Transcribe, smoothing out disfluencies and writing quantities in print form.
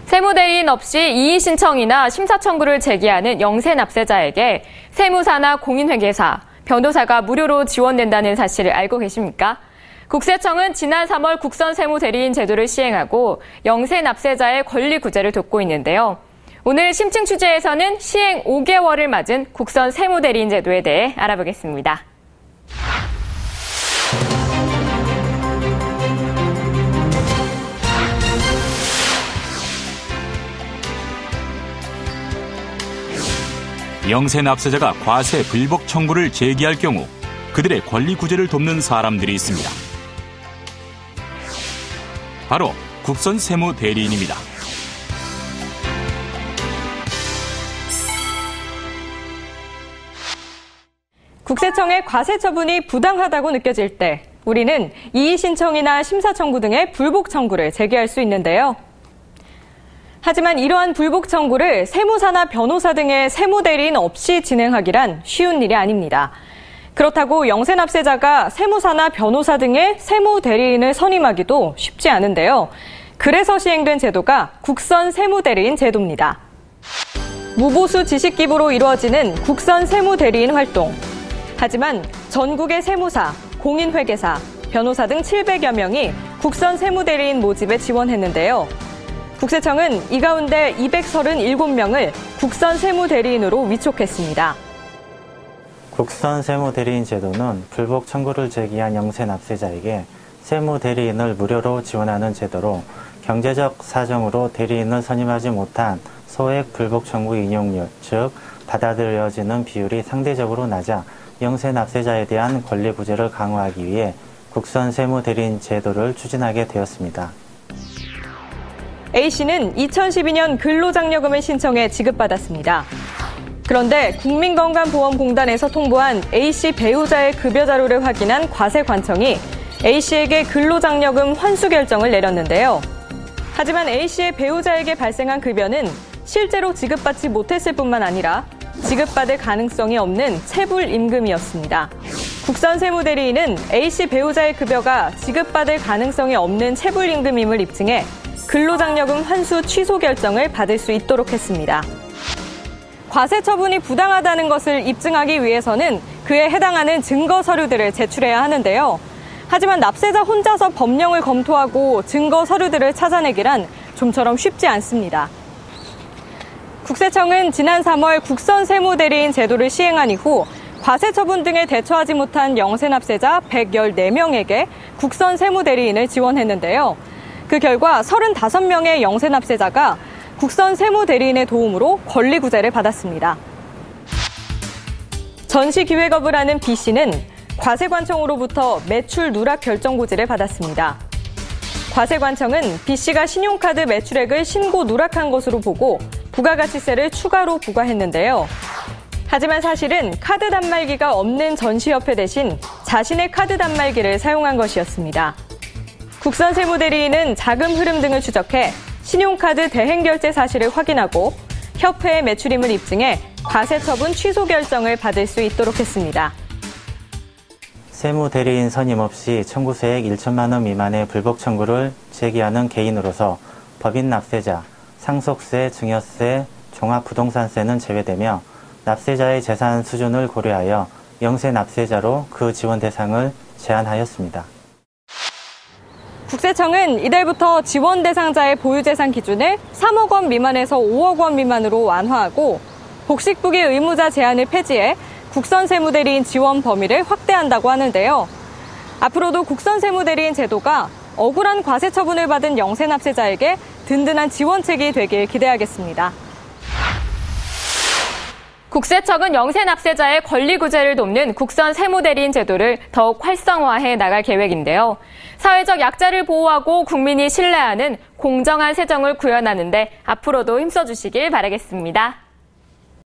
세무대리인 없이 이의 신청이나 심사 청구를 제기하는 영세 납세자에게 세무사나 공인회계사, 변호사가 무료로 지원된다는 사실을 알고 계십니까? 국세청은 지난 3월 국선세무대리인 제도를 시행하고 영세 납세자의 권리 구제를 돕고 있는데요. 오늘 심층 취재에서는 시행 5개월을 맞은 국선세무대리인 제도에 대해 알아보겠습니다. 영세 납세자가 과세 불복 청구를 제기할 경우 그들의 권리 구제를 돕는 사람들이 있습니다. 바로 국선세무대리인입니다. 국세청의 과세 처분이 부당하다고 느껴질 때 우리는 이의 신청이나 심사 청구 등의 불복 청구를 제기할 수 있는데요. 하지만 이러한 불복 청구를 세무사나 변호사 등의 세무대리인 없이 진행하기란 쉬운 일이 아닙니다. 그렇다고 영세 납세자가 세무사나 변호사 등의 세무대리인을 선임하기도 쉽지 않은데요. 그래서 시행된 제도가 국선세무대리인 제도입니다. 무보수 지식 기부로 이루어지는 국선세무대리인 활동. 하지만 전국의 세무사, 공인회계사, 변호사 등 700여 명이 국선세무대리인 모집에 지원했는데요. 국세청은 이 가운데 237명을 국선세무대리인으로 위촉했습니다. 국선세무대리인 제도는 불복 청구를 제기한 영세 납세자에게 세무대리인을 무료로 지원하는 제도로 경제적 사정으로 대리인을 선임하지 못한 소액 불복 청구 인용률, 즉 받아들여지는 비율이 상대적으로 낮아 영세 납세자에 대한 권리 구제를 강화하기 위해 국선세무대리인 제도를 추진하게 되었습니다. A씨는 2012년 근로장려금을 신청해 지급받았습니다. 그런데 국민건강보험공단에서 통보한 A씨 배우자의 급여 자료를 확인한 과세관청이 A씨에게 근로장려금 환수 결정을 내렸는데요. 하지만 A씨의 배우자에게 발생한 급여는 실제로 지급받지 못했을 뿐만 아니라 지급받을 가능성이 없는 체불임금이었습니다. 국선세무대리인은 A씨 배우자의 급여가 지급받을 가능성이 없는 체불임금임을 입증해 근로장려금 환수 취소 결정을 받을 수 있도록 했습니다. 과세 처분이 부당하다는 것을 입증하기 위해서는 그에 해당하는 증거 서류들을 제출해야 하는데요. 하지만 납세자 혼자서 법령을 검토하고 증거 서류들을 찾아내기란 좀처럼 쉽지 않습니다. 국세청은 지난 3월 국선세무대리인 제도를 시행한 이후 과세 처분 등에 대처하지 못한 영세 납세자 114명에게 국선세무대리인을 지원했는데요. 그 결과 35명의 영세 납세자가 국선세무대리인의 도움으로 권리 구제를 받았습니다. 전시 기획업을 하는 B씨는 과세관청으로부터 매출 누락 결정고지를 받았습니다. 과세관청은 B씨가 신용카드 매출액을 신고 누락한 것으로 보고 부가가치세를 추가로 부과했는데요. 하지만 사실은 카드 단말기가 없는 전시협회 대신 자신의 카드 단말기를 사용한 것이었습니다. 국선세무대리인은 자금 흐름 등을 추적해 신용카드 대행결제 사실을 확인하고 협회의 매출임을 입증해 과세처분 취소 결정을 받을 수 있도록 했습니다. 세무대리인 선임 없이 청구세액 1천만 원 미만의 불복 청구를 제기하는 개인으로서 법인 납세자, 상속세, 증여세, 종합부동산세는 제외되며 납세자의 재산 수준을 고려하여 영세 납세자로 그 지원 대상을 제한하였습니다. 국세청은 이달부터 지원 대상자의 보유재산 기준을 3억 원 미만에서 5억 원 미만으로 완화하고 복식부기 의무자 제한을 폐지해 국선세무대리인 지원 범위를 확대한다고 하는데요. 앞으로도 국선세무대리인 제도가 억울한 과세 처분을 받은 영세 납세자에게 든든한 지원책이 되길 기대하겠습니다. 국세청은 영세 납세자의 권리 구제를 돕는 국선세무대리인 제도를 더욱 활성화해 나갈 계획인데요. 사회적 약자를 보호하고 국민이 신뢰하는 공정한 세정을 구현하는 데 앞으로도 힘써주시길 바라겠습니다.